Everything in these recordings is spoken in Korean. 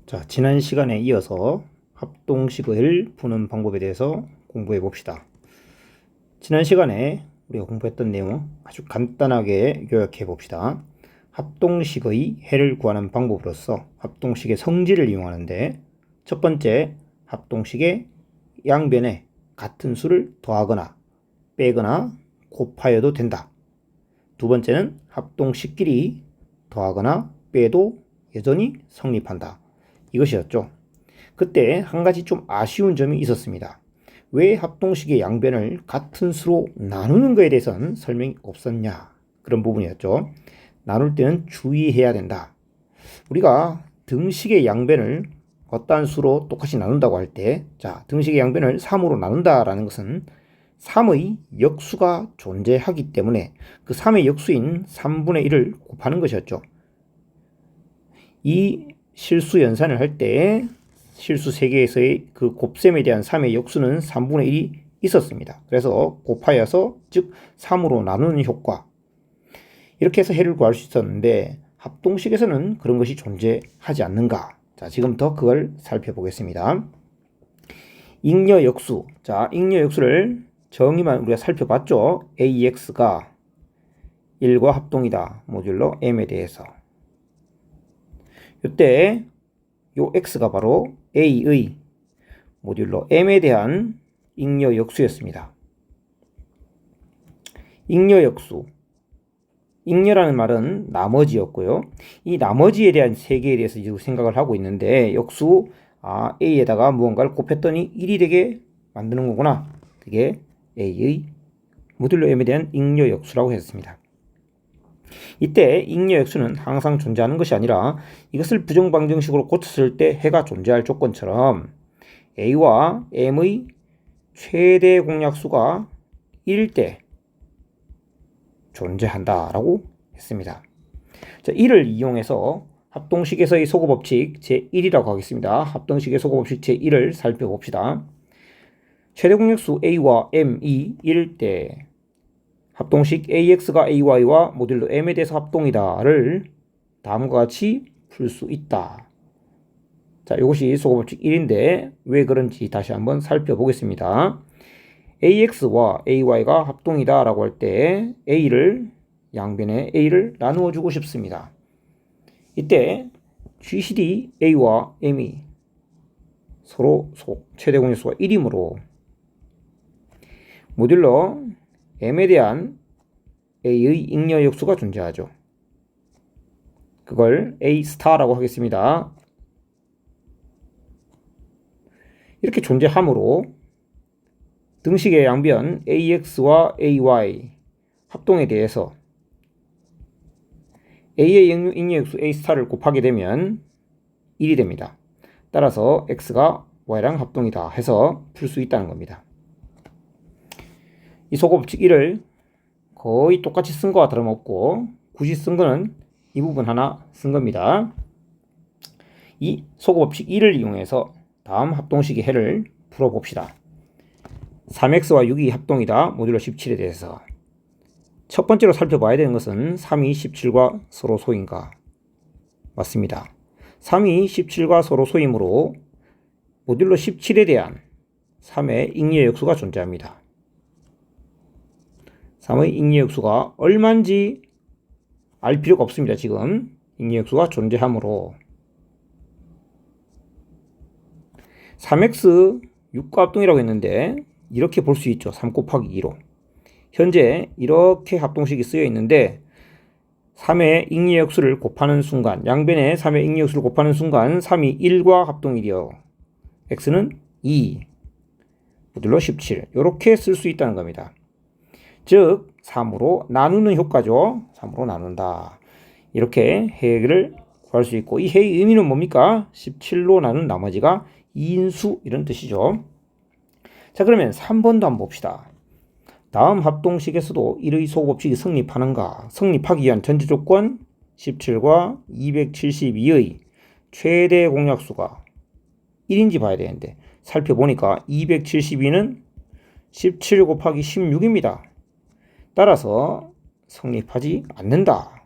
자, 지난 시간에 이어서 합동식을 푸는 방법에 대해서 공부해 봅시다. 지난 시간에 우리가 공부했던 내용 아주 간단하게 요약해 봅시다. 합동식의 해를 구하는 방법으로서 합동식의 성질을 이용하는데, 첫 번째, 합동식의 양변에 같은 수를 더하거나 빼거나 곱하여도 된다. 두 번째는 합동식끼리 더하거나 빼도 여전히 성립한다. 이것이었죠. 그때 한 가지 좀 아쉬운 점이 있었습니다. 왜 합동식의 양변을 같은 수로 나누는 것에 대해서는 설명이 없었냐, 그런 부분이었죠. 나눌 때는 주의해야 된다. 우리가 등식의 양변을 어떠한 수로 똑같이 나눈다고 할 때, 자, 등식의 양변을 3으로 나눈다라는 것은 3의 역수가 존재하기 때문에 그 3의 역수인 3분의 1을 곱하는 것이었죠. 이 실수 연산을 할 때 실수 3개에서의 그 곱셈에 대한 3의 역수는 3분의 1이 있었습니다. 그래서 곱하여서, 즉 3으로 나누는 효과, 이렇게 해서 해를 구할 수 있었는데 합동식에서는 그런 것이 존재하지 않는가? 자, 지금부터 그걸 살펴보겠습니다. 잉여 역수. 자, 잉여 역수를 정의만 우리가 살펴봤죠. AX가 1과 합동이다. 모듈로 M에 대해서. 이때 요 X가 바로 A의 모듈로 M에 대한 잉여 역수였습니다. 잉여 역수. 잉여라는 말은 나머지였고요. 이 나머지에 대한 세계에 대해서 이제 생각을 하고 있는데, 역수 A에다가 무언가를 곱했더니 1이 되게 만드는 거구나. 그게 A의 모듈로 M에 대한 잉여 역수라고 했습니다. 이때 잉여 역수는 항상 존재하는 것이 아니라 이것을 부정방정식으로 고쳤을 때 해가 존재할 조건처럼 A와 M의 최대 공약수가 1일 때 존재한다라고 했습니다. 자, 이를 이용해서 합동식에서의 소거법칙 제1이라고 하겠습니다. 합동식의 소거법칙 제1을 살펴봅시다. 최대 공약수 A와 M이 1일 때 합동식 AX가 AY와 모듈로 M에 대해서 합동이다를 다음과 같이 풀 수 있다. 자, 이것이 소거법칙 1인데 왜 그런지 다시 한번 살펴보겠습니다. AX와 AY가 합동이다 라고 할 때 A를, 양변에 A를 나누어 주고 싶습니다. 이때 GCD A와 M이 서로 최대 공약수가 1이므로 모듈로 M에 대한 A의 잉여 역수가 존재하죠. 그걸 A 스타라고 하겠습니다. 이렇게 존재하므로 등식의 양변 AX와 AY 합동에 대해서 A의 잉여 역수 A 스타를 곱하게 되면 1이 됩니다. 따라서 X가 Y랑 합동이다 해서 풀 수 있다는 겁니다. 이 소거법칙 1을 거의 똑같이 쓴 거와 다름없고 굳이 쓴 거는 이 부분 하나 쓴 겁니다. 이 소거법칙 1을 이용해서 다음 합동식의 해를 풀어봅시다. 3x와 6이 합동이다. 모듈로 17에 대해서 첫 번째로 살펴봐야 되는 것은 3이 17과 서로 소인가? 맞습니다. 3이 17과 서로 소이므로 모듈로 17에 대한 3의 잉여 역수가 존재합니다. 3의 잉여 역수가 얼마인지 알 필요가 없습니다. 지금 잉여 역수가 존재하므로 3x 6과 합동이라고 했는데 이렇게 볼 수 있죠. 3 곱하기 2로. 현재 이렇게 합동식이 쓰여 있는데 3의 잉여 역수를 곱하는 순간, 양변에 3의 잉여 역수를 곱하는 순간 3이 1과 합동이 되어 x는 2, 모듈로 17 이렇게 쓸 수 있다는 겁니다. 즉 3으로 나누는 효과죠. 3으로 나눈다. 이렇게 해를 구할 수 있고, 이 해의 의미는 뭡니까? 17로 나눈 나머지가 2인수 이런 뜻이죠. 자, 그러면 3번도 한번 봅시다. 다음 합동식에서도 1의 소거법칙이 성립하는가? 성립하기 위한 전제조건 17과 272의 최대 공약수가 1인지 봐야 되는데 살펴보니까 272는 17 곱하기 16입니다. 따라서 성립하지 않는다.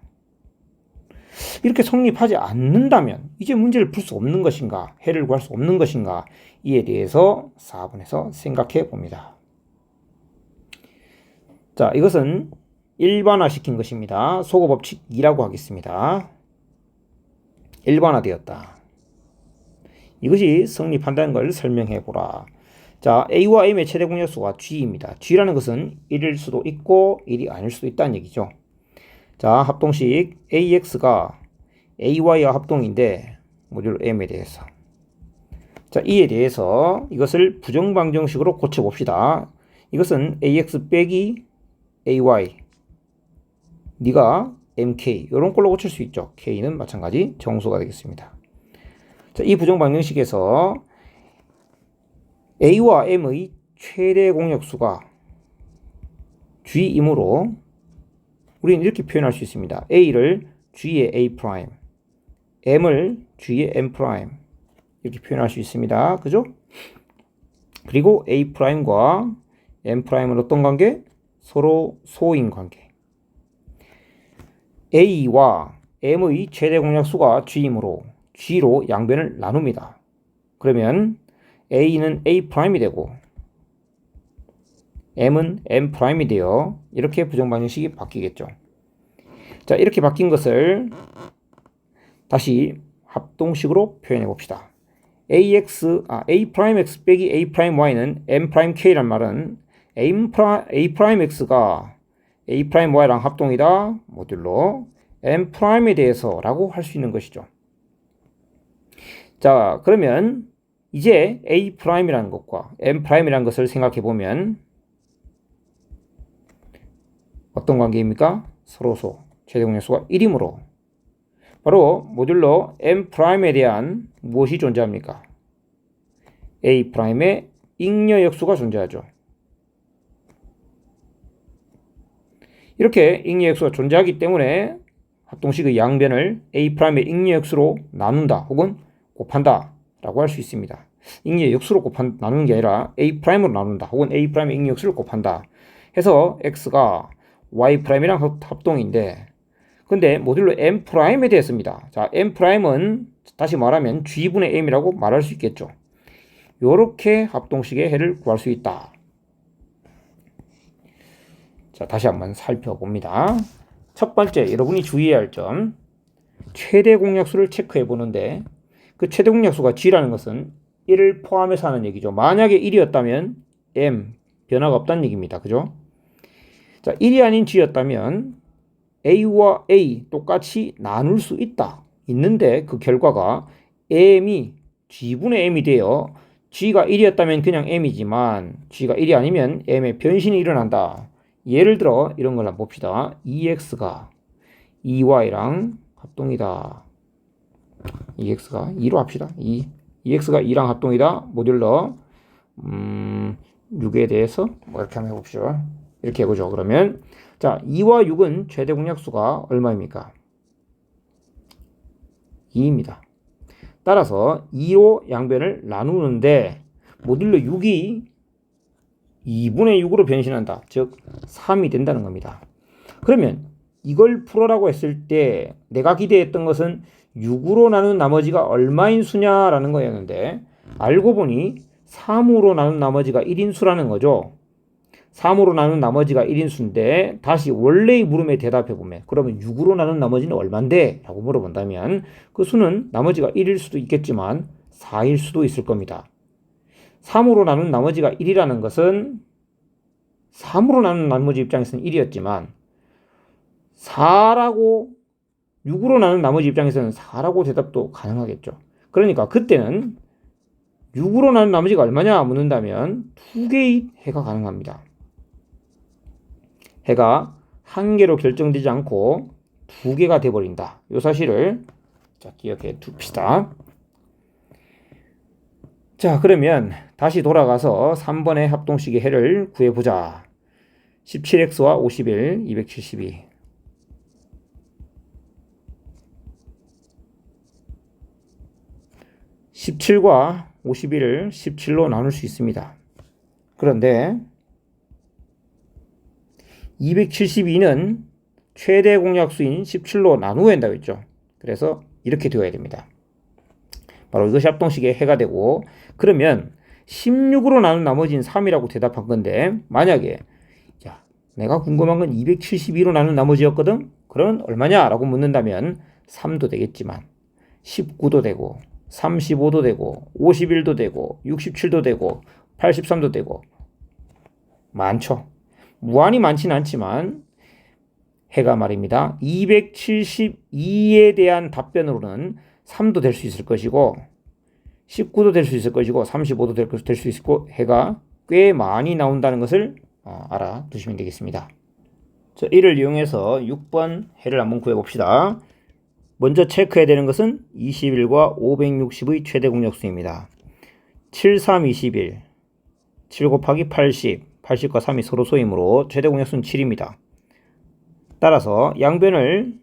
이렇게 성립하지 않는다면 이제 문제를 풀 수 없는 것인가, 해를 구할 수 없는 것인가, 이에 대해서 4번에서 생각해 봅니다. 자, 이것은 일반화시킨 것입니다. 소거 법칙 2라고 하겠습니다. 일반화되었다. 이것이 성립한다는 걸 설명해 보라. 자, A와 M의 최대 공약수가 G입니다. G라는 것은 1일 수도 있고 1이 아닐 수도 있다는 얘기죠. 자, 합동식 AX가 AY와 합동인데 모듈 M에 대해서. 자, 이에 대해서 이것을 부정방정식으로 고쳐봅시다. 이것은 AX 빼기 AY 네가 MK 이런 걸로 고칠 수 있죠. K는 마찬가지 정수가 되겠습니다. 자, 이 부정방정식에서 A와 M의 최대 공약수가 G이므로 우리는 이렇게 표현할 수 있습니다. A를 G의 A', M을 G의 M' 이렇게 표현할 수 있습니다. 그죠? 그리고 A'과 M'은 어떤 관계? 서로 소인 관계. A와 M의 최대 공약수가 G이므로 G로 양변을 나눕니다. 그러면 A는 A'이 되고 M은 M'이 되어 이렇게 부정방정식이 바뀌겠죠. 자, 이렇게 바뀐 것을 다시 합동식으로 표현해 봅시다. A'x 빼기 A'y는 M'K란 말은 A'x가 A'y랑 합동이다 모듈로 M'에 대해서 라고 할 수 있는 것이죠. 자, 그러면 이제 A'이라는 것과 M'이라는 것을 생각해 보면 어떤 관계입니까? 서로소 최대 공약수가 1이므로 바로 모듈로 M'에 대한 무엇이 존재합니까? A'의 잉여 역수가 존재하죠. 이렇게 잉여 역수가 존재하기 때문에 합동식의 양변을 A'의 잉여 역수로 나눈다 혹은 곱한다 라고 할 수 있습니다. 잉여 역수로 나누는 게 아니라 A'로 나눈다 혹은 A'의 잉여 역수를 곱한다 해서 X가 Y'이랑 합동인데 근데 모듈로 M'에 대해서입니다. 자, M'은 다시 말하면 G분의 M이라고 말할 수 있겠죠. 요렇게 합동식의 해를 구할 수 있다. 자, 다시 한번 살펴봅니다. 첫 번째, 여러분이 주의해야 할 점, 최대 공약수를 체크해 보는데 그 최대 공약수가 G라는 것은 1을 포함해서 하는 얘기죠. 만약에 1이었다면 M, 변화가 없다는 얘기입니다. 그죠? 자, 1이 아닌 G였다면 A와 A 똑같이 나눌 수 있다. 있는데 그 결과가 M이 G분의 M이 되어 G가 1이었다면 그냥 M이지만 G가 1이 아니면 M의 변신이 일어난다. 예를 들어 이런 걸 한번 봅시다. EX가 EY랑 합동이다. EX가 2로 합시다. EX가 2랑 합동이다. 모듈러 6에 대해서 뭐 이렇게 한번 해봅시다. 이렇게 해보죠. 그러면 자, 2와 6은 최대 공약수가 얼마입니까? 2입니다. 따라서 2로 양변을 나누는데 모듈러 6이 2분의 6으로 변신한다. 즉 3이 된다는 겁니다. 그러면 이걸 풀어라고 했을 때 내가 기대했던 것은 6으로 나눈 나머지가 얼마인 수냐라는 거였는데 알고 보니 3으로 나눈 나머지가 1인 수라는 거죠. 3으로 나눈 나머지가 1인수인데 다시 원래의 물음에 대답해보면 그러면 6으로 나눈 나머지는 얼만데? 라고 물어본다면 그 수는 나머지가 1일 수도 있겠지만 4일 수도 있을 겁니다. 3으로 나눈 나머지가 1이라는 것은 3으로 나눈 나머지 입장에서는 1이었지만 6으로 나눈 나머지 입장에서는 4라고 대답도 가능하겠죠. 그러니까 그때는 6으로 나눈 나머지가 얼마냐 묻는다면 2개의 해가 가능합니다. 해가 한 개로 결정되지 않고 2개가 돼버린다. 이 사실을 기억해 둡시다. 자, 그러면 다시 돌아가서 3번의 합동식의 해를 구해보자. 17x와 51, 272. 17과 51을 17로 나눌 수 있습니다. 그런데 272는 최대 공약수인 17로 나누어야 한다고 했죠. 그래서 이렇게 되어야 됩니다. 바로 이것이 합동식의 해가 되고, 그러면 16으로 나눈 나머지는 3이라고 대답한 건데, 만약에 자, 내가 궁금한 건 272로 나눈 나머지였거든? 그러면 얼마냐? 라고 묻는다면 3도 되겠지만 19도 되고 35도 되고 51도 되고 67도 되고 83도 되고 많죠. 무한히 많지는 않지만 해가 말입니다. 272에 대한 답변으로는 3도 될 수 있을 것이고 19도 될 수 있을 것이고 35도 될 수 있고 해가 꽤 많이 나온다는 것을 알아두시면 되겠습니다. 자, 이를 이용해서 6번 해를 한번 구해봅시다. 먼저 체크해야 되는 것은 21과 560의 최대 공약수입니다. 7, 3, 21, 7 곱하기 80, 80과 3이 서로 소이므로 최대 공약수는 7입니다. 따라서 양변을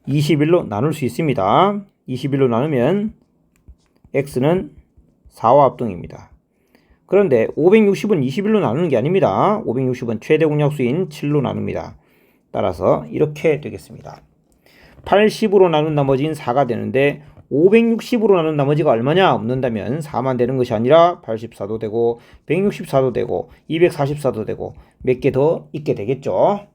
21로 나눌 수 있습니다. 21로 나누면 x는 4와 합동입니다. 그런데 560은 21로 나누는 게 아닙니다. 560은 최대 공약수인 7로 나눕니다. 따라서 이렇게 되겠습니다. 80으로 나눈 나머지는 4가 되는데 560으로 나눈 나머지가 얼마냐 묻는다면 4만 되는 것이 아니라 84도 되고 164도 되고 244도 되고 몇 개 더 있게 되겠죠.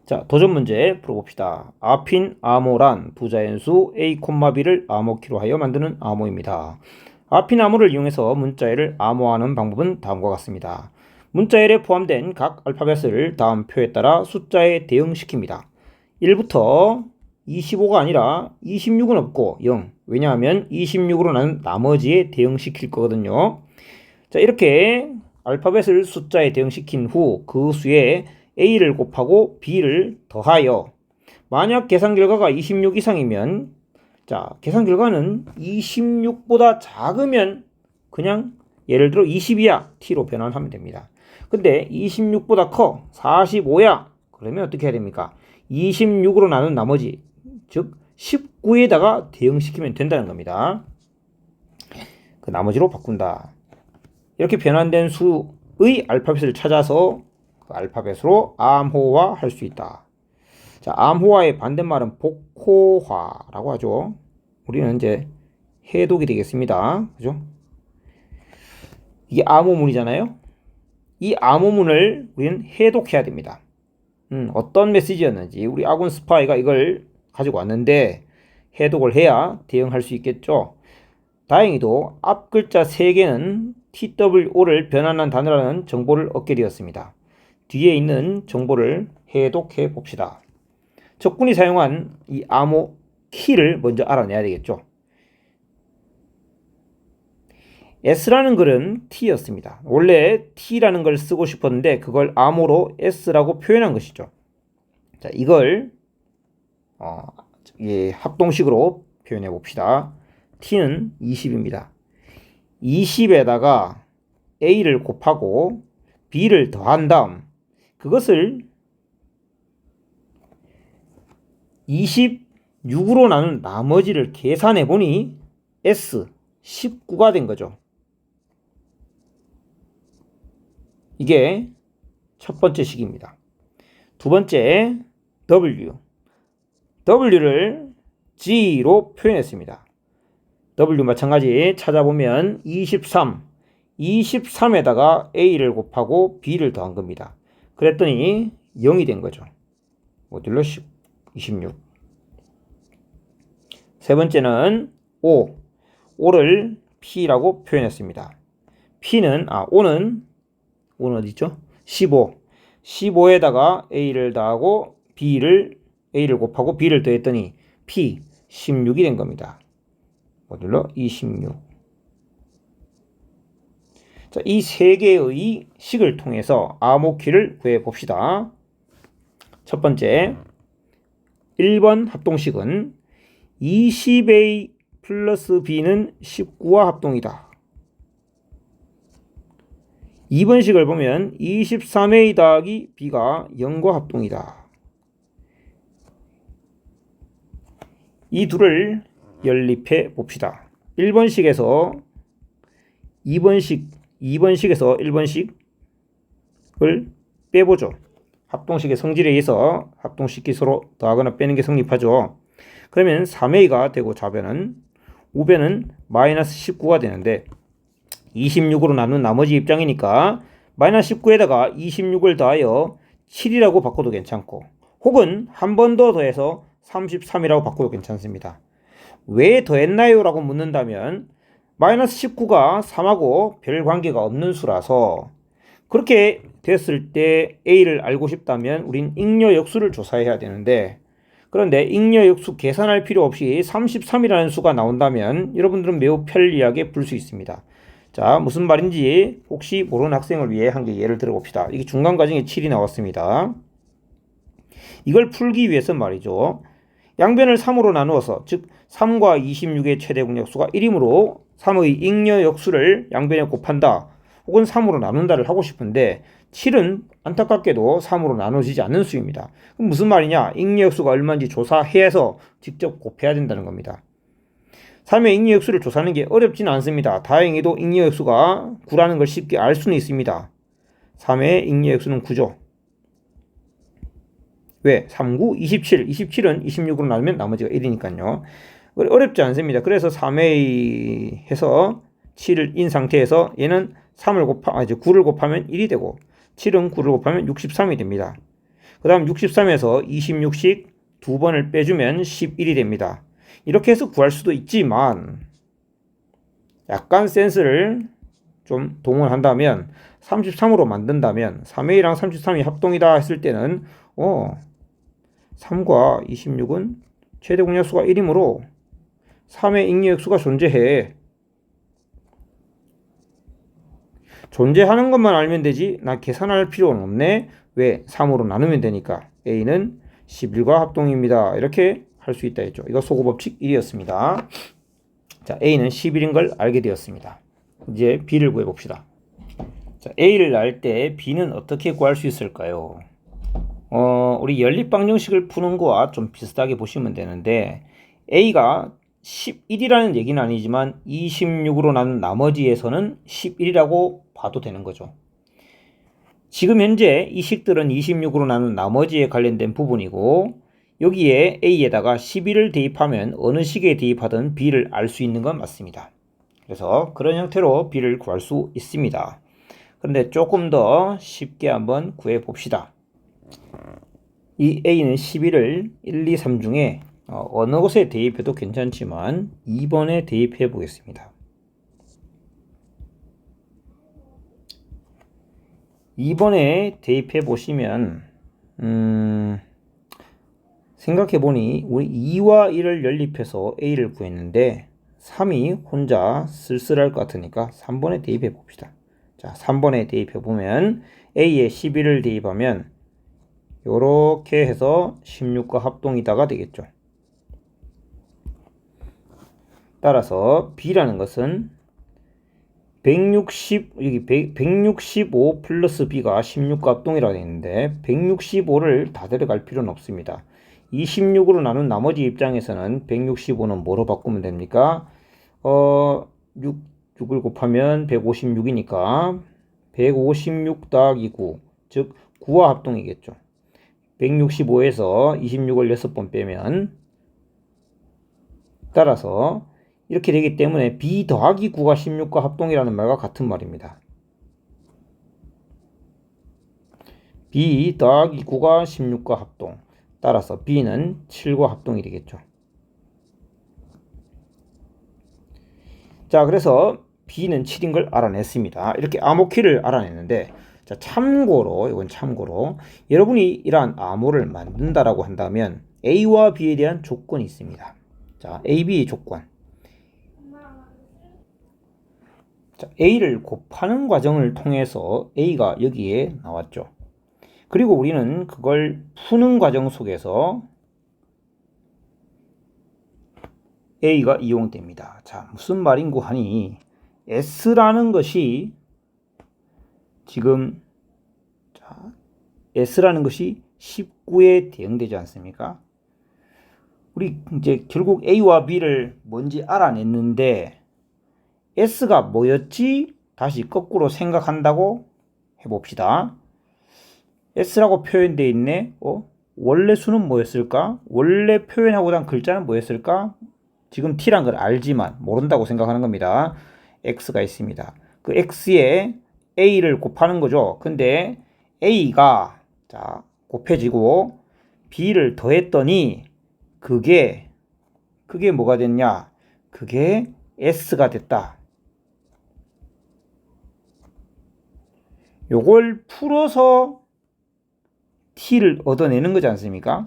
자, 도전 문제 풀어봅시다. 아핀, 아모란 두 자연수 A, B를 암호키로 하여 만드는 암호입니다. 아핀 암호를 이용해서 문자열을 암호하는 방법은 다음과 같습니다. 문자열에 포함된 각 알파벳을 다음 표에 따라 숫자에 대응시킵니다. 1부터 25가 아니라 26은 없고 0. 왜냐하면 26으로 나눈 나머지에 대응시킬 거거든요. 자, 이렇게 알파벳을 숫자에 대응시킨 후 그 수에 A를 곱하고 B를 더하여 만약 계산 결과가 26 이상이면 자, 계산 결과는 26보다 작으면 그냥 예를 들어 20이야 T로 변환하면 됩니다. 근데 26보다 커 45야 그러면 어떻게 해야 됩니까? 26으로 나눈 나머지 즉 19에다가 대응시키면 된다는 겁니다. 그 나머지로 바꾼다. 이렇게 변환된 수의 알파벳을 찾아서 그 알파벳으로 암호화할 수 있다. 자, 암호화의 반대말은 복호화라고 하죠. 우리는 이제 해독이 되겠습니다. 그죠? 이게 암호문이잖아요. 이 암호문을 우리는 해독해야 됩니다. 어떤 메시지였는지 우리 아군 스파이가 이걸 가지고 왔는데 해독을 해야 대응할 수 있겠죠. 다행히도 앞 글자 3개는 TWO를 변환한 단어라는 정보를 얻게 되었습니다. 뒤에 있는 정보를 해독해 봅시다. 적군이 사용한 이 암호 키를 먼저 알아내야 되겠죠. S라는 글은 T였습니다. 원래 T라는 걸 쓰고 싶었는데 그걸 암호로 S라고 표현한 것이죠. 자, 이걸 합동식으로 표현해 봅시다. T는 20입니다. 20에다가 A를 곱하고 B를 더한 다음 그것을 26으로 나눈 나머지를 계산해 보니 S 19가 된 거죠. 이게 첫 번째 식입니다. 두 번째 W를 G로 표현했습니다. W 마찬가지 찾아보면 23에다가 A를 곱하고 B를 더한 겁니다. 그랬더니 0이 된 거죠. 모듈러 26. 세 번째는 O를 P라고 표현했습니다. O는 어디 있죠? 15에다가 A를 더하고 A를 곱하고 B를 더했더니 P 16이 된 겁니다. 모듈러 26. 자, 이 세 개의 식을 통해서 암호키를 구해 봅시다. 첫 번째 1번 합동식은 20A 플러스 B는 19와 합동이다. 2번 식을 보면 23A 더하기 B가 0과 합동이다. 이 둘을 연립해 봅시다. 1번식에서 2번식에서 1번식을 빼보죠. 합동식의 성질에 의해서 합동식이 서로 더하거나 빼는 게 성립하죠. 그러면 3a가 되고 좌변은 우변은 마이너스 19가 되는데 26으로 나눈 나머지 입장이니까 마이너스 19에다가 26을 더하여 7이라고 바꿔도 괜찮고 혹은 한 번 더 더해서 33이라고 바꿔도 괜찮습니다. 왜 더했나요? 라고 묻는다면 마이너스 19가 3하고 별 관계가 없는 수라서 그렇게 됐을 때 A를 알고 싶다면 우린 잉여 역수를 조사해야 되는데 그런데 잉여 역수 계산할 필요 없이 33이라는 수가 나온다면 여러분들은 매우 편리하게 풀 수 있습니다. 자, 무슨 말인지 혹시 모르는 학생을 위해 한 개 예를 들어 봅시다. 이게 중간 과정에 7이 나왔습니다. 이걸 풀기 위해서 말이죠. 양변을 3으로 나누어서 즉 3과 26의 최대 공약수가 1이므로 3의 잉여 역수를 양변에 곱한다. 혹은 3으로 나눈다를 하고 싶은데 7은 안타깝게도 3으로 나눠지지 않는 수입니다. 그럼 무슨 말이냐? 잉여 역수가 얼마인지 조사해서 직접 곱해야 된다는 겁니다. 3의 잉여 역수를 조사하는 게 어렵지는 않습니다. 다행히도 잉여 역수가 9라는 걸 쉽게 알 수는 있습니다. 3의 잉여 역수는 9죠. 왜? 3, 9, 27. 27은 26으로 나누면 나머지가 1이니까요. 어렵지 않습니다. 그래서 3a 해서 7을 인 상태에서 얘는 9를 곱하면 1이 되고 7은 9를 곱하면 63이 됩니다. 그 다음 63에서 26씩 두 번을 빼주면 11이 됩니다. 이렇게 해서 구할 수도 있지만 약간 센스를 좀 동원한다면 33으로 만든다면 3a랑 33이 합동이다 했을 때는 3과 26은 최대 공약수가 1이므로 3의 잉여역수가 존재해. 존재하는 것만 알면 되지 나 계산할 필요는 없네. 왜? 3으로 나누면 되니까 a는 11과 합동입니다. 이렇게 할 수 있다 했죠. 이거 소고법칙 1이었습니다. 자, a는 11인 걸 알게 되었습니다. 이제 b를 구해봅시다. 자, a를 알 때 b는 어떻게 구할 수 있을까요? 우리 연립방정식을 푸는 거와 좀 비슷하게 보시면 되는데 a가 11이라는 얘기는 아니지만 26으로 나눈 나머지에서는 11이라고 봐도 되는 거죠. 지금 현재 이 식들은 26으로 나눈 나머지에 관련된 부분이고 여기에 a에다가 11을 대입하면 어느 식에 대입하든 b를 알 수 있는 건 맞습니다. 그래서 그런 형태로 b를 구할 수 있습니다. 그런데 조금 더 쉽게 한번 구해 봅시다. 이 a는 11을 1, 2, 3 중에 어느 곳에 대입해도 괜찮지만 2번에 대입해 보겠습니다. 2번에 대입해 보시면 생각해 보니 우리 2와 1을 연립해서 a를 구했는데 3이 혼자 쓸쓸할 것 같으니까 3번에 대입해 봅시다. 자, 3번에 대입해 보면 a에 11을 대입하면 요렇게 해서 16과 합동이다가 되겠죠. 따라서 b라는 것은 165 플러스 b가 16과 합동이라고 되어 있는데 165를 다 데려갈 필요는 없습니다. 26으로 나눈 나머지 입장에서는 165는 뭐로 바꾸면 됩니까? 6을 곱하면 156이니까 156 더하기 9, 즉 9와 합동이겠죠. 165에서 26을 6번 빼면 따라서 이렇게 되기 때문에 b 더하기 9가 16과 합동이라는 말과 같은 말입니다. b 더하기 9가 16과 합동. 따라서 b는 7과 합동이 되겠죠. 자, 그래서 b는 7인 걸 알아냈습니다. 이렇게 암호키를 알아냈는데 자, 이건 참고로 여러분이 이러한 암호를 만든다라고 한다면 a와 b에 대한 조건이 있습니다. 자, a, b 조건. 자, a를 곱하는 과정을 통해서 a가 여기에 나왔죠. 그리고 우리는 그걸 푸는 과정 속에서 a가 이용됩니다. 자, 무슨 말인고 하니 s라는 것이 지금 s라는 것이 19에 대응되지 않습니까? 우리 이제 결국 a와 b를 뭔지 알아냈는데 s가 뭐였지? 다시 거꾸로 생각한다고 해봅시다. s라고 표현되어 있네. 원래 수는 뭐였을까? 원래 표현하고 난 글자는 뭐였을까? 지금 t란 걸 알지만 모른다고 생각하는 겁니다. x가 있습니다. 그 x에 a를 곱하는 거죠. 근데 a가 자 곱해지고 b를 더했더니 그게 뭐가 됐냐? 그게 s가 됐다. 요걸 풀어서 t를 얻어내는 거지 않습니까?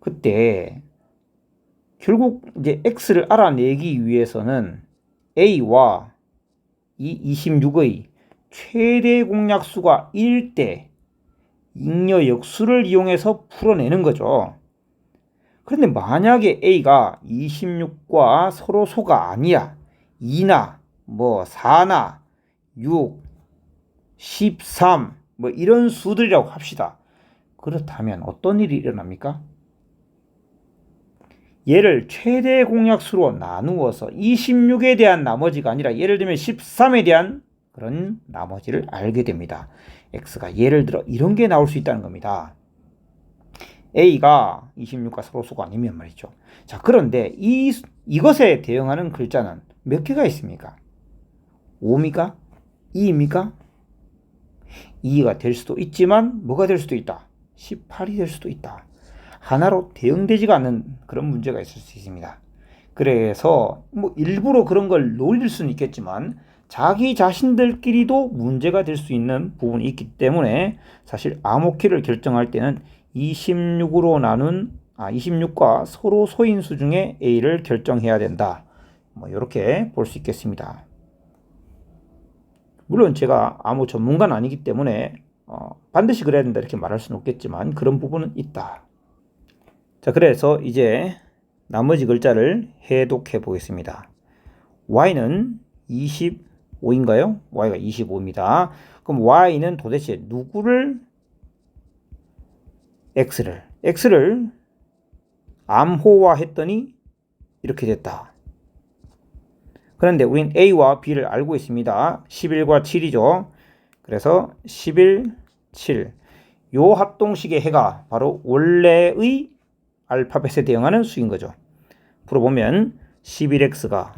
그때 결국 이제 x를 알아내기 위해서는 a와 이 26의 최대 공약수가 1일 때 잉여 역수를 이용해서 풀어내는 거죠. 그런데 만약에 a가 26과 서로 소가 아니야. 2나 뭐 4나 6, 13 뭐 이런 수들이라고 합시다. 그렇다면 어떤 일이 일어납니까? 얘를 최대 공약수로 나누어서 26에 대한 나머지가 아니라 예를 들면 13에 대한 그런 나머지를 알게 됩니다. x가 예를 들어 이런 게 나올 수 있다는 겁니다. a가 26과 서로수가 아니면 말이죠. 자, 그런데 이것에 대응하는 글자는 몇 개가 있습니까? 5입니까? 2입니까? 2가 될 수도 있지만 뭐가 될 수도 있다. 18이 될 수도 있다. 하나로 대응되지가 않는 그런 문제가 있을 수 있습니다. 그래서 뭐 일부러 그런 걸 놀릴 수는 있겠지만 자기 자신들끼리도 문제가 될 수 있는 부분이 있기 때문에 사실 암호키를 결정할 때는 26과 서로 소인수 중에 A를 결정해야 된다. 뭐 이렇게 볼 수 있겠습니다. 물론 제가 암호 전문가는 아니기 때문에 반드시 그래야 된다 이렇게 말할 수는 없겠지만 그런 부분은 있다. 자, 그래서 이제 나머지 글자를 해독해 보겠습니다. y는 25인가요? y가 25입니다. 그럼 y는 도대체 누구를 x를 암호화했더니 이렇게 됐다. 그런데 우린 a와 b를 알고 있습니다. 11과 7이죠. 그래서 11, 7. 요 합동식의 해가 바로 원래의 알파벳에 대응하는 수인 거죠. 풀어보면 11x가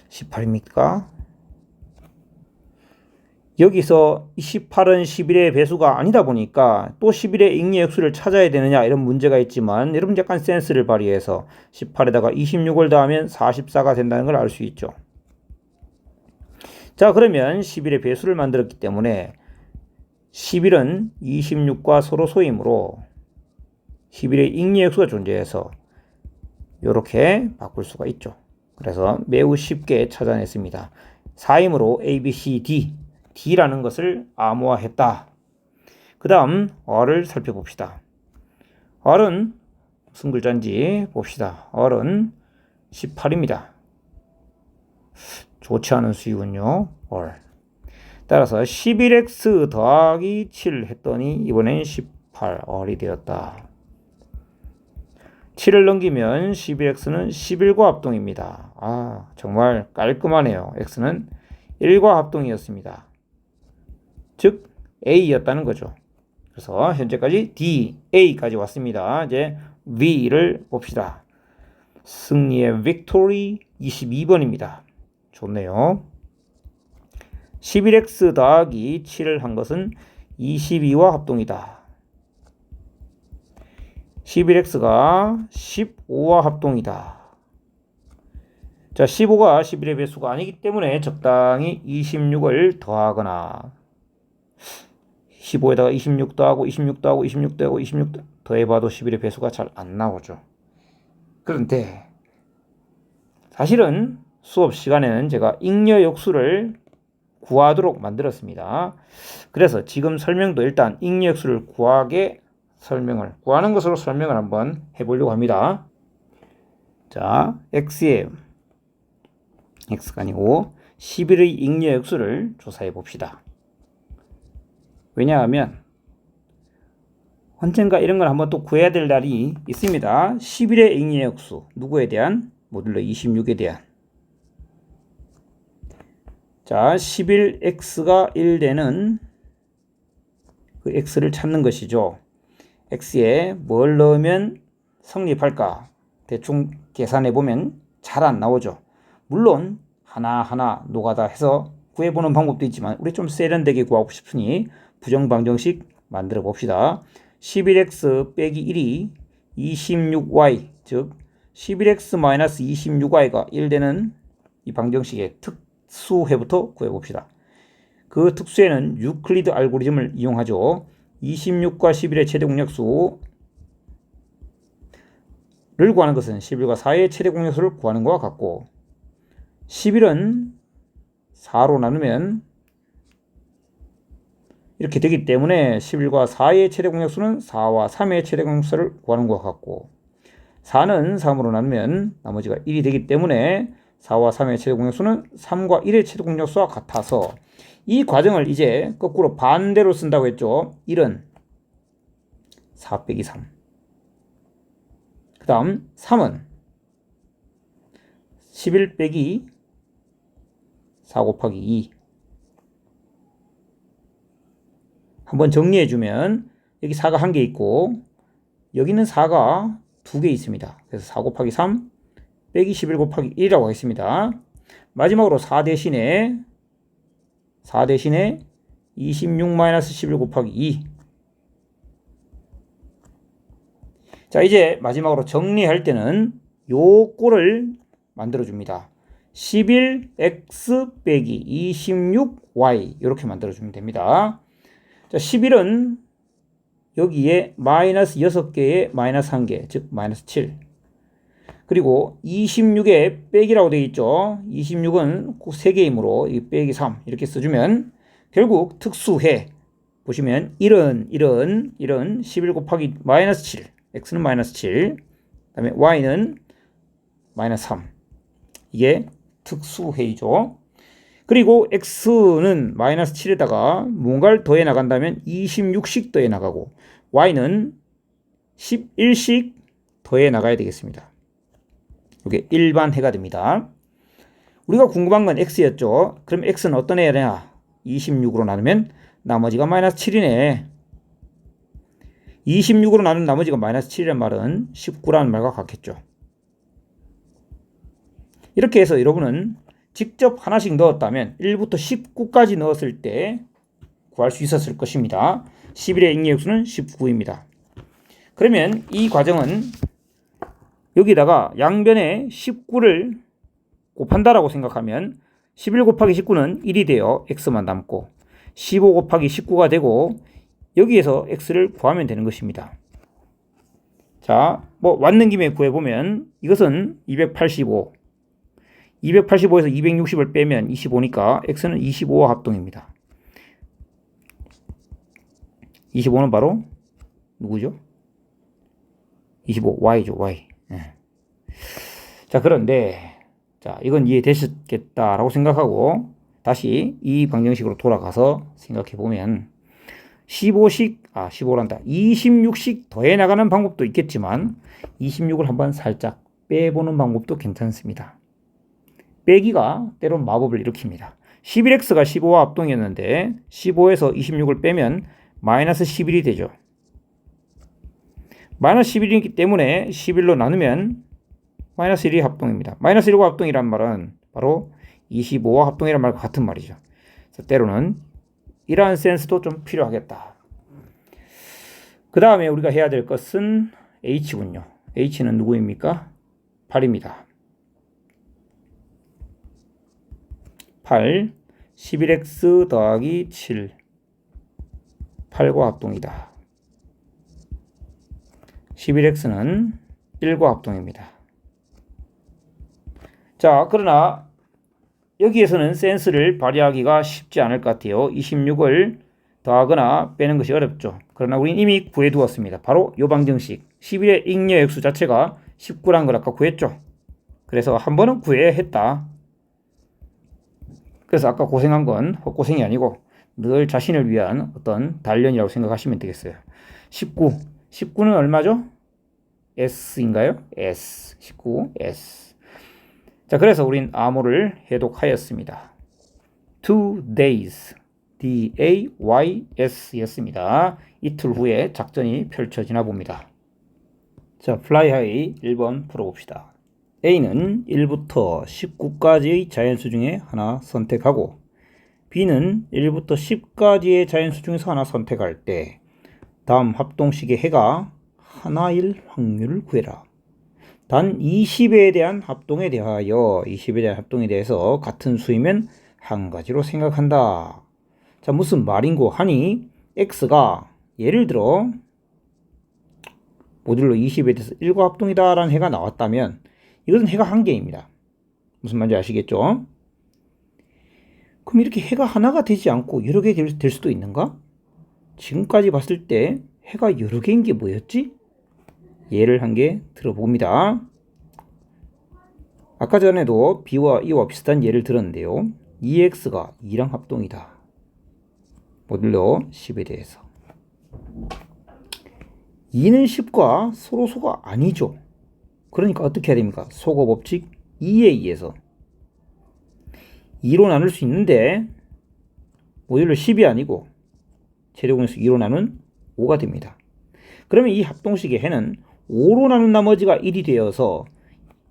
18입니까? 여기서 18은 11의 배수가 아니다 보니까 또 11의 잉여 역수를 찾아야 되느냐 이런 문제가 있지만 여러분 약간 센스를 발휘해서 18에다가 26을 더하면 44가 된다는 걸 알 수 있죠. 자, 그러면 11의 배수를 만들었기 때문에 11은 26과 서로 소이므로 11의 잉여 역수가 존재해서 이렇게 바꿀 수가 있죠. 그래서 매우 쉽게 찾아냈습니다. 4이므로 A, B, C, D, D라는 것을 암호화했다. 그 다음 R을 살펴봅시다. R은 무슨 글자인지 봅시다. R은 18입니다. 좋지 않은 수이군요. R. 따라서 11x 더하기 7 했더니 이번엔 18 R이 되었다. 7을 넘기면 11x는 11과 합동입니다. 정말 깔끔하네요. x는 1과 합동이었습니다. 즉 A였다는 거죠. 그래서 현재까지 D, A까지 왔습니다. 이제 V를 봅시다. 승리의 빅토리 22번입니다. 좋네요. 11x 더하기 7을 한 것은 22와 합동이다. 11x가 15와 합동이다. 자, 15가 11의 배수가 아니기 때문에 적당히 26을 더하거나 15에다가 26 더하고 26 더하고 26 더하고 26 더해봐도 11의 배수가 잘 안 나오죠. 그런데 사실은 수업 시간에는 제가 잉여 역수를 구하도록 만들었습니다. 그래서 지금 설명도 일단 잉여 역수를 구하는 것으로 설명을 한번 해보려고 합니다. 자, x가 아니고 11의 잉여 역수를 조사해 봅시다. 왜냐하면 언젠가 이런 걸 한번 또 구해야 될 날이 있습니다. 11의 잉여 역수 누구에 대한? 모듈러 26에 대한. 자, 11x가 1 되는 그 x를 찾는 것이죠. x에 뭘 넣으면 성립할까? 대충 계산해 보면 잘 안 나오죠. 물론 하나하나 노가다 해서 구해보는 방법도 있지만 우리 좀 세련되게 구하고 싶으니 부정방정식 만들어 봅시다. 11x 빼기 1이 26y, 즉 11x-26y가 1 되는 이 방정식의 특수해부터 구해봅시다. 그 특수에는 유클리드 알고리즘을 이용하죠. 26과 11의 최대 공약수를 구하는 것은 11과 4의 최대 공약수를 구하는 것과 같고 11은 4로 나누면 이렇게 되기 때문에 11과 4의 최대 공약수는 4와 3의 최대 공약수를 구하는 것과 같고 4는 3으로 나누면 나머지가 1이 되기 때문에 4와 3의 최대 공약수는 3과 1의 최대 공약수와 같아서 이 과정을 이제 거꾸로 반대로 쓴다고 했죠. 1은 4 빼기 3. 그 다음 3은 11 빼기 4 곱하기 2. 한번 정리해주면 여기 4가 1개 있고 여기는 4가 2개 있습니다. 그래서 4 곱하기 3 빼기 11 곱하기 1이라고 하겠습니다. 마지막으로 4 대신에 26-11 곱하기 2. 자, 이제 마지막으로 정리할 때는 요 꼴을 만들어줍니다. 11x 빼기 26y 이렇게 만들어주면 됩니다. 자, 11은 여기에 마이너스 6개에 마이너스 1개, 즉 마이너스 7. 그리고 26에 빼기라고 되어 있죠. 26은 꼭 3개이므로 이 빼기 3 이렇게 써주면 결국 특수해. 보시면 1은 11 곱하기 마이너스 7. x는 마이너스 7. 그 다음에 y는 마이너스 3. 이게 특수해이죠. 그리고 x는 마이너스 7에다가 뭔가를 더해 나간다면 26씩 더해 나가고 y는 11씩 더해 나가야 되겠습니다. 이게 일반해가 됩니다. 우리가 궁금한 건 x였죠. 그럼 x는 어떤 애냐? 26으로 나누면 나머지가 마이너스 7이네. 26으로 나눈 나머지가 마이너스 7이란 말은 19라는 말과 같겠죠. 이렇게 해서 여러분은 직접 하나씩 넣었다면 1부터 19까지 넣었을 때 구할 수 있었을 것입니다. 11의 인계역수는 19입니다. 그러면 이 과정은 여기다가 양변에 19를 곱한다라고 생각하면 11 곱하기 19는 1이 되어 x만 남고 15 곱하기 19가 되고 여기에서 x를 구하면 되는 것입니다. 자, 뭐 왔는 김에 구해보면 이것은 285. 285에서 260을 빼면 25니까 x는 25와 합동입니다. 25는 바로 누구죠? 25, y죠, y. 네. 자, 그런데 자, 이건 이해되셨겠다라고 생각하고 다시 이 방정식으로 돌아가서 생각해 보면 26씩 더해 나가는 방법도 있겠지만 26을 한번 살짝 빼보는 방법도 괜찮습니다. 빼기가 때론 마법을 일으킵니다. 11x가 15와 합동이었는데 15에서 26을 빼면 마이너스 11이 되죠. 마이너스 11이기 때문에 11로 나누면 마이너스 1이 합동입니다. 마이너스 1과 합동이란 말은 바로 25와 합동이란 말과 같은 말이죠. 그래서 때로는 이러한 센스도 좀 필요하겠다. 그 다음에 우리가 해야 될 것은 h군요. h는 누구입니까? 8입니다. 8, 11x 더하기 7, 8과 합동이다. 11x는 1과 합동입니다. 자, 그러나 여기에서는 센스를 발휘하기가 쉽지 않을 것 같아요. 26을 더하거나 빼는 것이 어렵죠. 그러나 우리는 이미 구해두었습니다. 바로 요 방정식 11의 잉여역수 자체가 19란 걸 아까 구했죠. 그래서 한 번은 구해야 했다. 그래서 아까 고생한 건 헛고생이 아니고 늘 자신을 위한 어떤 단련이라고 생각하시면 되겠어요. 19는 얼마죠? S인가요? S. 19, S. 자, 그래서 우린 암호를 해독하였습니다. 2 days, days 였습니다. 이틀 후에 작전이 펼쳐지나 봅니다. 자, fly high 1번 풀어봅시다. A는 1부터 19까지의 자연수 중에 하나 선택하고 B는 1부터 10까지의 자연수 중에서 하나 선택할 때 다음 합동식의 해가 하나일 확률을 구해라. 단 20에 대한 합동에 대해서 같은 수이면 한 가지로 생각한다. 자, 무슨 말인고 하니 x가 예를 들어 모듈로 20에 대해서 1과 합동이다 라는 해가 나왔다면 이것은 해가 한 개입니다. 무슨 말인지 아시겠죠? 그럼 이렇게 해가 하나가 되지 않고 여러 개 될 수도 있는가? 지금까지 봤을 때 해가 여러 개인 게 뭐였지? 예를 한 개 들어봅니다. 아까 전에도 B와 E와 비슷한 예를 들었는데요. 2x가 2랑 합동이다. 모듈로 10에 대해서. 2는 10과 서로 소가 아니죠. 그러니까 어떻게 해야 됩니까? 소거 법칙 2에 의해서 2로 나눌 수 있는데 모듈로 10이 아니고 최대공에서 2로 나눈 5가 됩니다. 그러면 이 합동식의 해는 5로 나눈 나머지가 1이 되어서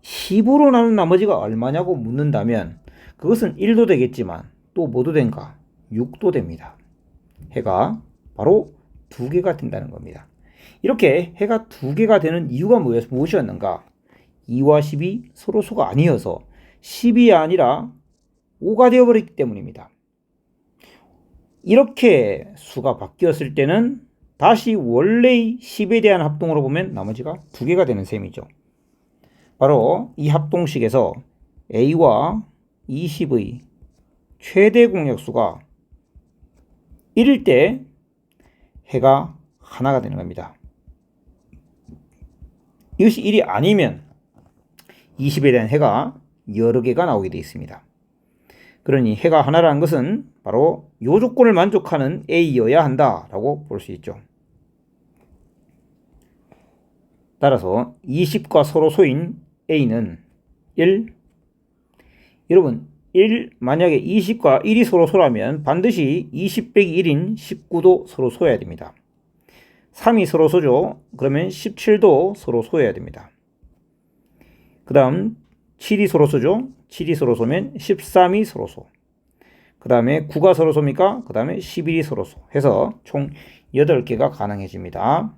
10으로 나눈 나머지가 얼마냐고 묻는다면 그것은 1도 되겠지만 또 뭐도 된가? 6도 됩니다. 해가 바로 2개가 된다는 겁니다. 이렇게 해가 2개가 되는 이유가 무엇이었는가? 2와 10이 서로 소가 아니어서 10이 아니라 5가 되어버렸기 때문입니다. 이렇게 수가 바뀌었을 때는 다시 원래의 10에 대한 합동으로 보면 나머지가 2개가 되는 셈이죠. 바로 이 합동식에서 A와 20의 최대 공약수가 1일 때 해가 하나가 되는 겁니다. 이것이 1이 아니면 20에 대한 해가 여러 개가 나오게 되어 있습니다. 그러니 해가 하나라는 것은 바로 이 조건을 만족하는 A여야 한다라고 볼 수 있죠. 따라서 20과 서로 소인 A는 1. 여러분, 만약에 20과 1이 서로 소라면 반드시 20 빼기 1인 19도 서로 소여야 됩니다. 3이 서로 소죠. 그러면 17도 서로 소여야 됩니다. 그 다음 7이 서로 소죠. 7이 서로 소면 13이 서로 소. 그 다음에 9가 서로 소입니까? 그 다음에 11이 서로 소. 해서 총 8개가 가능해집니다.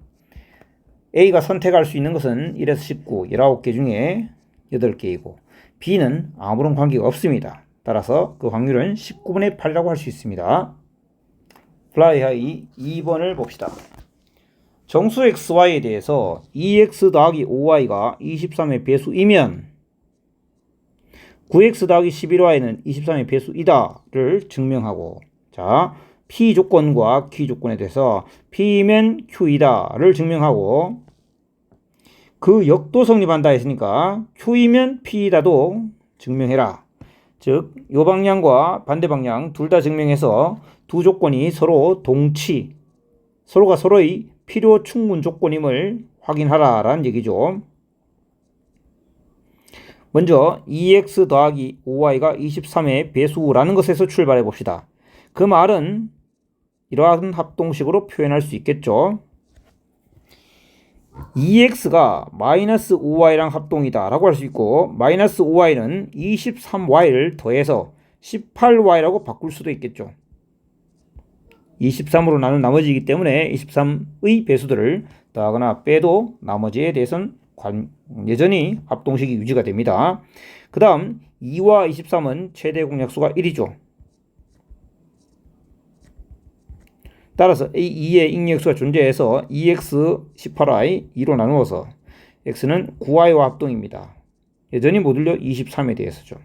A가 선택할 수 있는 것은 1에서 19, 19개 중에 8개이고 B는 아무런 관계가 없습니다. 따라서 그 확률은 19분의 8이라고 할 수 있습니다. fly high 2번을 봅시다. 정수 xy에 대해서 2x 더하기 5y가 23의 배수이면 9x 더하기 11y는 23의 배수이다를 증명하고, 자, P 조건과 Q 조건에 대해서 P면 Q이다를 증명하고, 그 역도 성립한다 했으니까 Q이면 P이다도 증명해라. 즉, 요 방향과 반대 방향 둘 다 증명해서 두 조건이 서로 동치, 서로가 서로의 필요 충분 조건임을 확인하라라는 얘기죠. 먼저 2x 더하기 5y가 23의 배수라는 것에서 출발해 봅시다. 그 말은 이러한 합동식으로 표현할 수 있겠죠. 2x가 마이너스 5y랑 합동이다 라고 할 수 있고, 마이너스 5y는 23y를 더해서 18y라고 바꿀 수도 있겠죠. 23으로 나눈 나머지이기 때문에 23의 배수들을 더하거나 빼도 나머지에 대해서는 여전히 합동식이 유지가 됩니다. 그 다음 2와 23은 최대 공약수가 1이죠. 따라서 A의 인력수가 존재해서 2x 18y 2로 나누어서 x는 9y와 합동입니다. 여전히 모듈로 23에 대해서죠.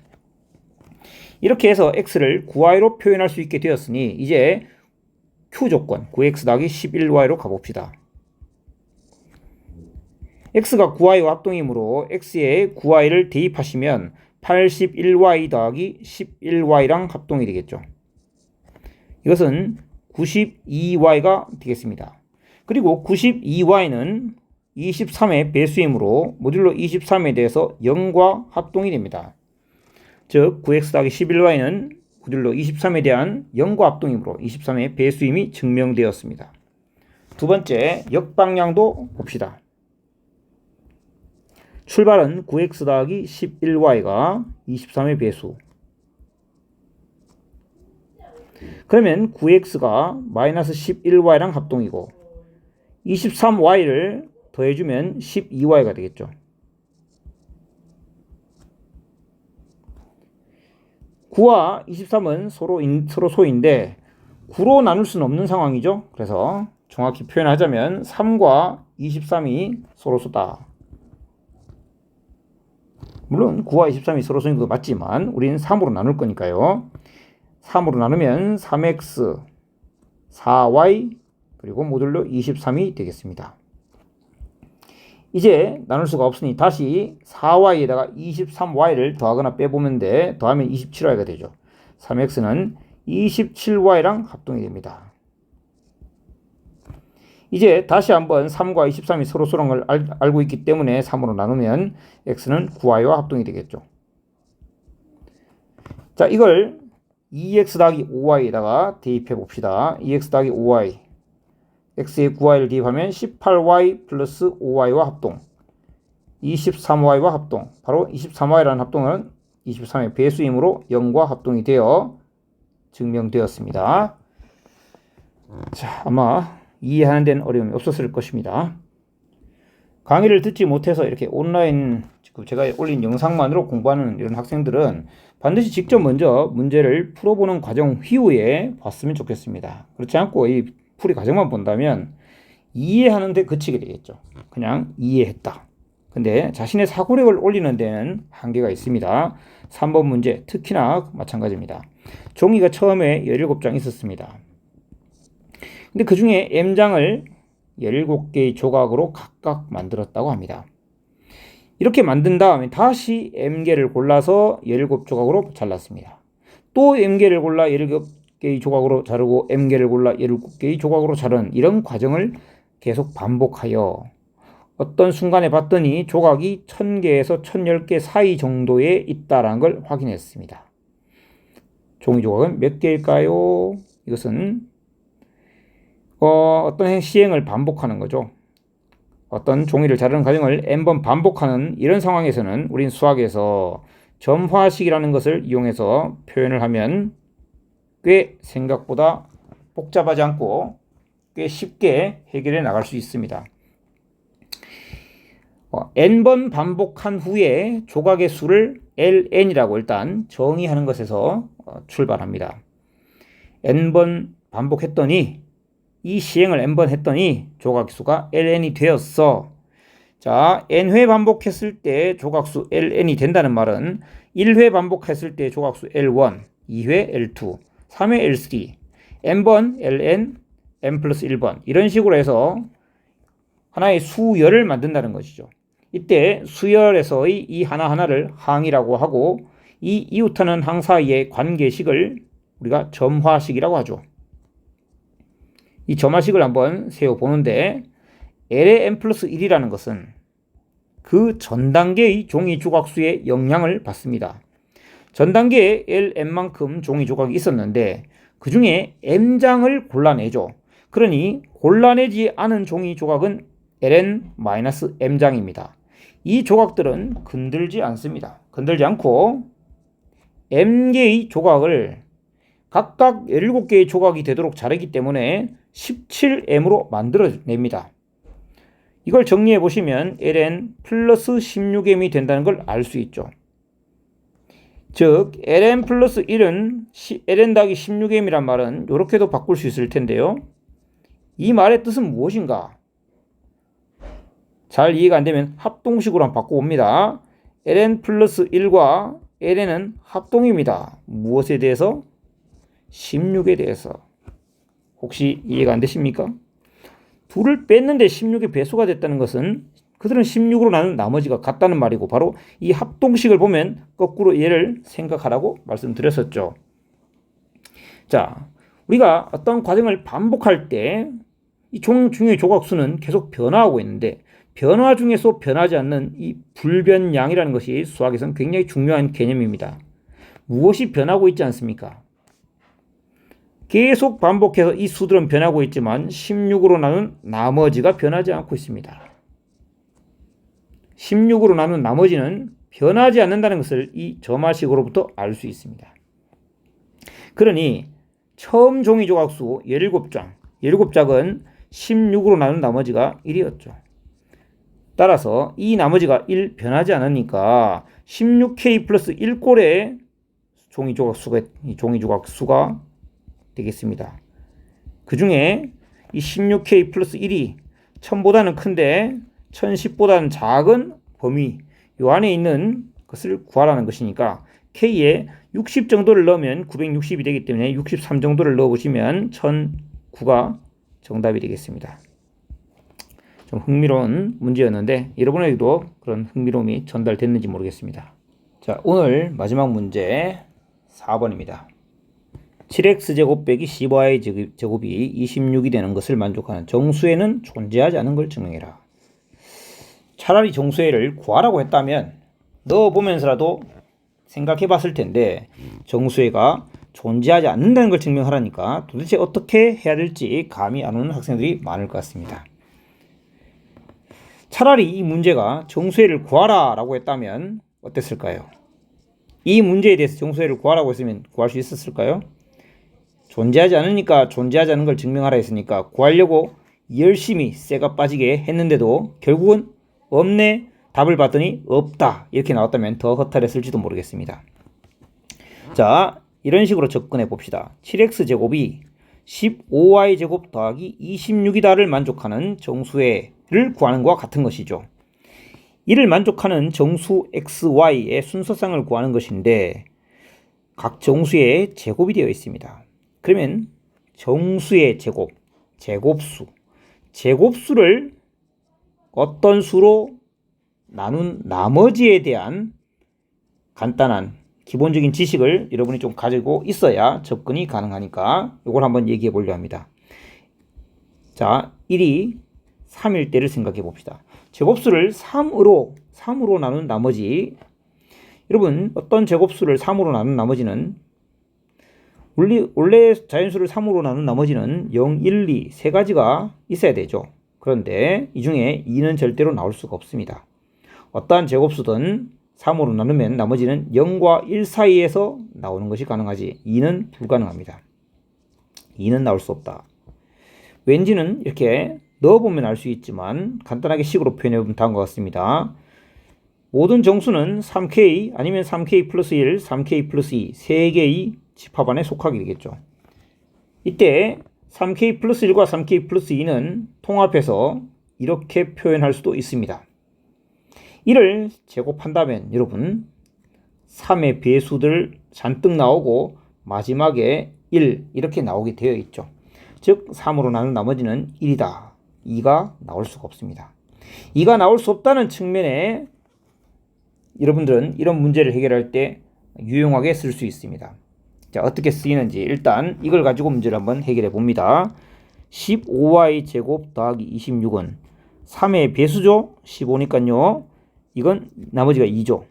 이렇게 해서 x를 9y로 표현할 수 있게 되었으니 이제 Q 조건 9x 더하기 11y로 가봅시다. x가 9y와 합동이므로 x에 9y를 대입하시면 81y 더하기 11y랑 합동이 되겠죠. 이것은 92y가 되겠습니다. 그리고 92y는 23의 배수이므로 모듈로 23에 대해서 0과 합동이 됩니다. 즉 9x 더하기 11y는 모듈러 23에 대한 영과 합동이므로 23의 배수임이 증명되었습니다. 두 번째, 역방향도 봅시다. 출발은 9x 더하기 11y가 23의 배수. 그러면 9x가 마이너스 11y랑 합동이고 23y를 더해주면 12y가 되겠죠. 9와 23은 서로 소인데 9로 나눌 수는 없는 상황이죠. 그래서 정확히 표현하자면 3과 23이 서로 소다. 물론 9와 23이 서로 소인 거 맞지만 우리는 3으로 나눌 거니까요. 3으로 나누면 3x, 4y, 그리고 모듈러 23이 되겠습니다. 이제 나눌 수가 없으니 다시 4y에다가 23y를 더하거나 빼보면 돼. 더하면 27y가 되죠. 3x는 27y랑 합동이 됩니다. 이제 다시 한번 3과 23이 서로 소란 걸 알고 있기 때문에 3으로 나누면 x는 9y와 합동이 되겠죠. 자, 이걸 2x 더하기 5y에다가 대입해 봅시다. 2x 더하기 5y, x에 9y를 대입하면 18y 플러스 5y와 합동, 23y와 합동. 바로 23y라는 합동은 23의 배수이므로 0과 합동이 되어 증명되었습니다. 자, 아마 이해하는 데는 어려움이 없었을 것입니다. 강의를 듣지 못해서 이렇게 온라인 제가 올린 영상만으로 공부하는 이런 학생들은 반드시 직접 먼저 문제를 풀어보는 과정 이후에 봤으면 좋겠습니다. 그렇지 않고 이 풀이 과정만 본다면 이해하는 데 그치게 되겠죠. 그냥 이해했다. 근데 자신의 사고력을 올리는 데는 한계가 있습니다. 3번 문제 특히나 마찬가지입니다. 종이가 처음에 17장 있었습니다. 근데 그 중에 M장을 17개의 조각으로 각각 만들었다고 합니다. 이렇게 만든 다음에 다시 M개를 골라서 17조각으로 잘랐습니다. 또 M개를 골라 17개의 조각으로 자르고 M개를 골라 17개의 조각으로 자른 이런 과정을 계속 반복하여 어떤 순간에 봤더니 조각이 1000개에서 1010개 사이 정도에 있다는 걸 확인했습니다. 종이 조각은 몇 개일까요? 이것은 어떤 시행을 반복하는 거죠. 어떤 종이를 자르는 과정을 n번 반복하는 이런 상황에서는 우린 수학에서 점화식이라는 것을 이용해서 표현을 하면 꽤 생각보다 복잡하지 않고 꽤 쉽게 해결해 나갈 수 있습니다. n번 반복한 후에 조각의 수를 ln이라고 일단 정의하는 것에서 출발합니다. n번 반복했더니 이 시행을 n번 했더니 조각수가 ln이 되었어. 자, n회 반복했을 때 조각수 ln이 된다는 말은 1회 반복했을 때 조각수 l1, 2회 l2, 3회 l3, n번 ln, n 플러스 1번 이런 식으로 해서 하나의 수열을 만든다는 것이죠. 이때 수열에서의 이 하나하나를 항이라고 하고 이 이웃하는 항 사이의 관계식을 우리가 점화식이라고 하죠. 이 점화식을 한번 세워보는데 L의 n 플러스 1이라는 것은 그 전 단계의 종이 조각수의 영향을 받습니다. 전 단계에 Ln만큼 종이 조각이 있었는데 그 중에 M장을 골라내죠. 그러니 골라내지 않은 종이 조각은 Ln-M장입니다. 이 조각들은 건들지 않습니다. 건들지 않고 M개의 조각을 각각 17개의 조각이 되도록 자르기 때문에 17M으로 만들어냅니다. 이걸 정리해 보시면 Ln 플러스 16M이 된다는 걸 알 수 있죠. 즉 Ln 플러스 1은 Ln 더하기 16M이란 말은 이렇게도 바꿀 수 있을 텐데요. 이 말의 뜻은 무엇인가? 잘 이해가 안 되면 합동식으로 한번 바꿔봅니다. Ln 플러스 1과 Ln은 합동입니다. 무엇에 대해서? 16에 대해서. 혹시 이해가 안 되십니까? 둘을 뺐는데 16의 배수가 됐다는 것은 그들은 16으로 나눈 나머지가 같다는 말이고 바로 이 합동식을 보면 거꾸로 얘를 생각하라고 말씀드렸었죠. 자, 우리가 어떤 과정을 반복할 때 이 종의 조각수는 계속 변화하고 있는데 변화 중에서 변하지 않는 이 불변량이라는 것이 수학에서는 굉장히 중요한 개념입니다. 무엇이 변하고 있지 않습니까? 계속 반복해서 이 수들은 변하고 있지만 16으로 나눈 나머지가 변하지 않고 있습니다. 16으로 나눈 나머지는 변하지 않는다는 것을 이 점화식으로부터 알 수 있습니다. 그러니 처음 종이 조각수 17장, 17장은 16으로 나눈 나머지가 1이었죠. 따라서 이 나머지가 1 변하지 않으니까 16K 플러스 1꼴의 종이 조각수가 되겠습니다. 그 중에 이 16K 플러스 1이 1000보다는 큰데 1010보다는 작은 범위 요 안에 있는 것을 구하라는 것이니까 K에 60 정도를 넣으면 960이 되기 때문에 63 정도를 넣어보시면 1009가 정답이 되겠습니다. 좀 흥미로운 문제였는데 여러분에게도 그런 흥미로움이 전달됐는지 모르겠습니다. 자, 오늘 마지막 문제 4번입니다. 7x제곱 빼기 15y 제곱이 26이 되는 것을 만족하는 정수에는 존재하지 않은 걸 증명해라. 차라리 정수에를 구하라고 했다면 넣어보면서라도 생각해 봤을 텐데 정수에가 존재하지 않는다는 걸 증명하라니까 도대체 어떻게 해야 될지 감이 안 오는 학생들이 많을 것 같습니다. 차라리 이 문제가 정수에를 구하라 라고 했다면 어땠을까요? 이 문제에 대해서 정수에를 구하라고 했으면 구할 수 있었을까요? 존재하지 않으니까 존재하지 않은 걸 증명하라 했으니까 구하려고 열심히 쇠가 빠지게 했는데도 결국은 없네 답을 봤더니 없다 이렇게 나왔다면 더 허탈했을지도 모르겠습니다. 자, 이런 식으로 접근해 봅시다. 7x제곱이 15y제곱 더하기 26이다를 만족하는 정수를 구하는 것과 같은 것이죠. 이를 만족하는 정수 xy의 순서상을 구하는 것인데 각 정수의 제곱이 되어 있습니다. 그러면 정수의 제곱, 제곱수를 어떤 수로 나눈 나머지에 대한 간단한 기본적인 지식을 여러분이 좀 가지고 있어야 접근이 가능하니까 이걸 한번 얘기해 보려 합니다. 자, 1이 3일 때를 생각해 봅시다. 제곱수를 3으로 나눈 나머지, 여러분 어떤 제곱수를 3으로 나눈 나머지는 원래 자연수를 3으로 나눈 나머지는 0, 1, 2 세 가지가 있어야 되죠. 그런데 이 중에 2는 절대로 나올 수가 없습니다. 어떠한 제곱수든 3으로 나누면 나머지는 0과 1 사이에서 나오는 것이 가능하지 2는 불가능합니다. 2는 나올 수 없다. 왠지는 이렇게 넣어보면 알 수 있지만 간단하게 식으로 표현해보면 다음과 같습니다. 모든 정수는 3K 아니면 3K 플러스 1, 3K 플러스 2 세 개의 집합안에 속하게 되겠죠. 이때 3K 플러스 1과 3K 플러스 2는 통합해서 이렇게 표현할 수도 있습니다. 이를 제곱한다면 여러분 3의 배수들 잔뜩 나오고 마지막에 1 이렇게 나오게 되어 있죠. 즉 3으로 나눈 나머지는 1이다. 2가 나올 수가 없습니다. 2가 나올 수 없다는 측면에 여러분들은 이런 문제를 해결할 때 유용하게 쓸 수 있습니다. 자, 어떻게 쓰이는지 일단 이걸 가지고 문제를 한번 해결해 봅니다. 15y 제곱 더하기 26은 3의 배수죠. 15니까요. 이건 나머지가 2죠.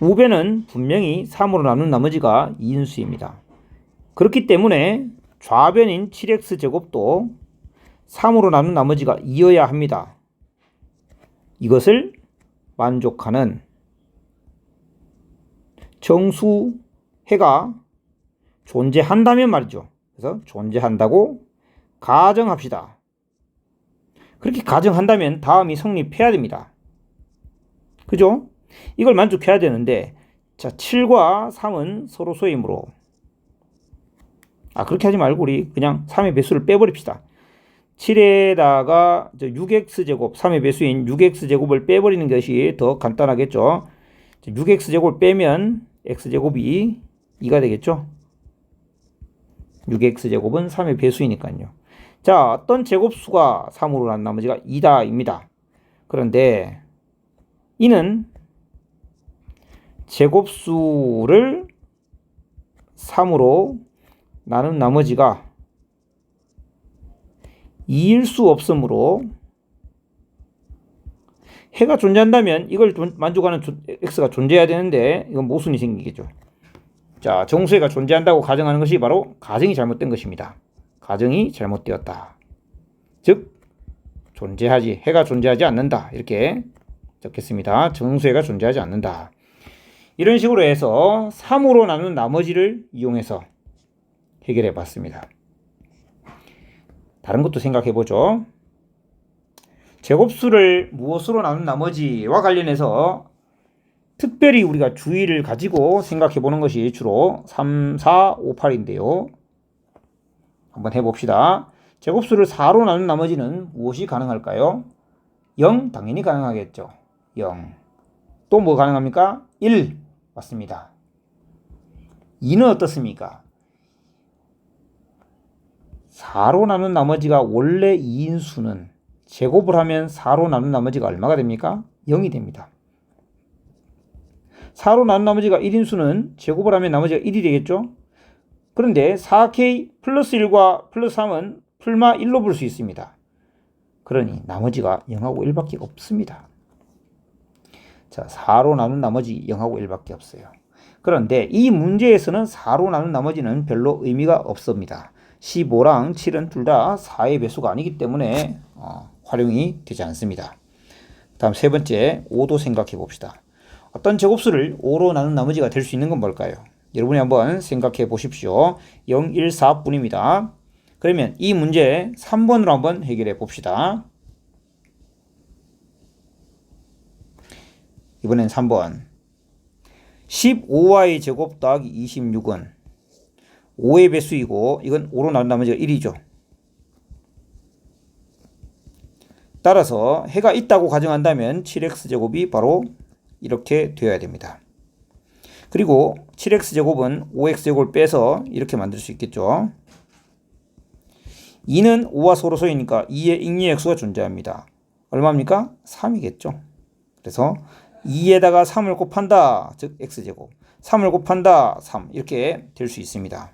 우변은 분명히 3으로 나눈 나머지가 2인수입니다. 그렇기 때문에 좌변인 7x제곱도 3으로 나눈 나머지가 2여야 합니다. 이것을 만족하는 정수해가 존재한다면 말이죠. 그래서 존재한다고 가정합시다. 그렇게 가정한다면 다음이 성립해야 됩니다. 그죠? 이걸 만족해야 되는데 자 7과 3은 서로 소이므로 그렇게 하지 말고 우리 그냥 3의 배수를 빼버립시다. 7에다가 6x제곱 3의 배수인 6x제곱을 빼버리는 것이 더 간단하겠죠. 6x제곱을 빼면 x제곱이 2가 되겠죠. 6x제곱은 3의 배수이니까요. 자, 어떤 제곱수가 3으로 난 나머지가 2다 입니다. 그런데 이는 제곱수를 3으로 나눈 나머지가 2일 수 없으므로 해가 존재한다면 이걸 만족하는 x가 존재해야 되는데 이건 모순이 생기겠죠. 자, 정수해가 존재한다고 가정하는 것이 바로 가정이 잘못된 것입니다. 가정이 잘못되었다. 즉 존재하지, 해가 존재하지 않는다. 이렇게 적겠습니다. 정수해가 존재하지 않는다. 이런 식으로 해서 3으로 나눈 나머지를 이용해서 해결해 봤습니다. 다른 것도 생각해 보죠. 제곱수를 무엇으로 나눈 나머지와 관련해서 특별히 우리가 주의를 가지고 생각해 보는 것이 주로 3, 4, 5, 8인데요. 한번 해봅시다. 제곱수를 4로 나눈 나머지는 무엇이 가능할까요? 0 당연히 가능하겠죠. 0. 또 뭐 가능합니까? 1 맞습니다. 2는 어떻습니까? 4로 나눈 나머지가 원래 2인 수는 제곱을 하면 4로 나눈 나머지가 얼마가 됩니까? 0이 됩니다. 4로 나눈 나머지가 1인 수는 제곱을 하면 나머지가 1이 되겠죠? 그런데 4K 플러스 1과 플러스 3은 풀마 1로 볼 수 있습니다. 그러니 나머지가 0하고 1밖에 없습니다. 자, 4로 나눈 나머지 0하고 1밖에 없어요. 그런데 이 문제에서는 4로 나눈 나머지는 별로 의미가 없습니다. 15랑 7은 둘 다 4의 배수가 아니기 때문에 활용이 되지 않습니다. 다음 세 번째 5도 생각해 봅시다. 어떤 제곱수를 5로 나눈 나머지가 될 수 있는 건 뭘까요? 여러분이 한번 생각해 보십시오. 0, 1, 4뿐입니다. 그러면 이 문제 3번으로 한번 해결해 봅시다. 이번엔 3번. 15y 제곱 더하기 26은 5의 배수이고 이건 5로 나눈 나머지가 1이죠. 따라서 해가 있다고 가정한다면 7x제곱이 바로 이렇게 되어야 됩니다. 그리고 7x제곱은 5x제곱을 빼서 이렇게 만들 수 있겠죠. 2는 5와 소로소이니까 2의 인리의 액수가 존재합니다. 얼마입니까? 3이겠죠. 그래서 2에다가 3을 곱한다. 즉 x제곱. 3을 곱한다. 3. 이렇게 될 수 있습니다.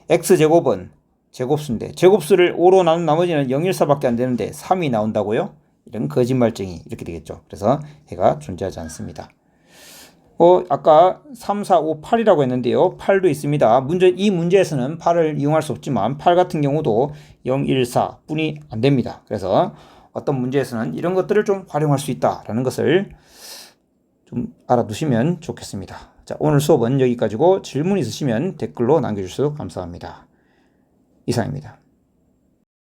x제곱은 제곱수인데 제곱수를 5로 나눈 나머지는 014밖에 안 되는데 3이 나온다고요? 이런 거짓말쟁이 이렇게 되겠죠. 그래서 해가 존재하지 않습니다. 아까 3, 4, 5, 8이라고 했는데요. 8도 있습니다. 이 문제에서는 8을 이용할 수 없지만 8 같은 경우도 0, 1, 4 뿐이 안 됩니다. 그래서 어떤 문제에서는 이런 것들을 좀 활용할 수 있다라는 것을 좀 알아두시면 좋겠습니다. 자, 오늘 수업은 여기까지고 질문 있으시면 댓글로 남겨주셔서 감사합니다. 이상입니다.